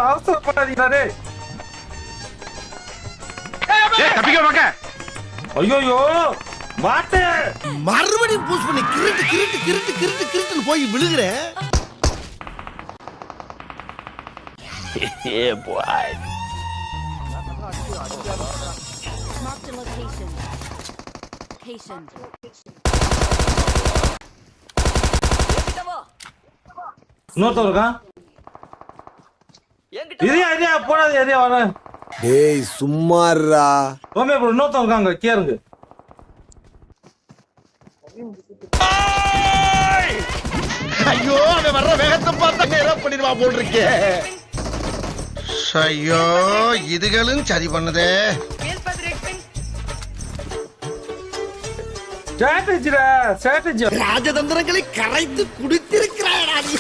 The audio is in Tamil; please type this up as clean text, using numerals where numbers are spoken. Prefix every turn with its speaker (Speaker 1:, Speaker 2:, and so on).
Speaker 1: அவசரப்படாதீங்களே. ஐயோ மாட்டே
Speaker 2: மறுபடியும் பூஸ் பண்ணி கிரிட்டு கிரிட்டு கிரிட்டு கிரிட்டு கிரிட்டுன்னு போய் விழுகிற.
Speaker 3: Marked a location. Location.
Speaker 1: இன்னொருத்தன் இருக்கான். ஏரியா போடாது ஏரியா வர.
Speaker 2: டேய் சும்மாறா.
Speaker 1: ஓமே ப்ரோ இன்னொருத்தன் இருக்காங்க கேளுங்க.
Speaker 2: ஐயோ அவன் வர்ற வேகத்தை பார்த்தா நேரா பண்ணிடுவா போல் இருக்கே. ஐயோ இதுகளும் சரி பண்ணுதே.
Speaker 1: ஸ்ட்ராட்டஜி
Speaker 2: ராஜதந்திரங்களை கரைத்து குடித்திருக்கிறாய்.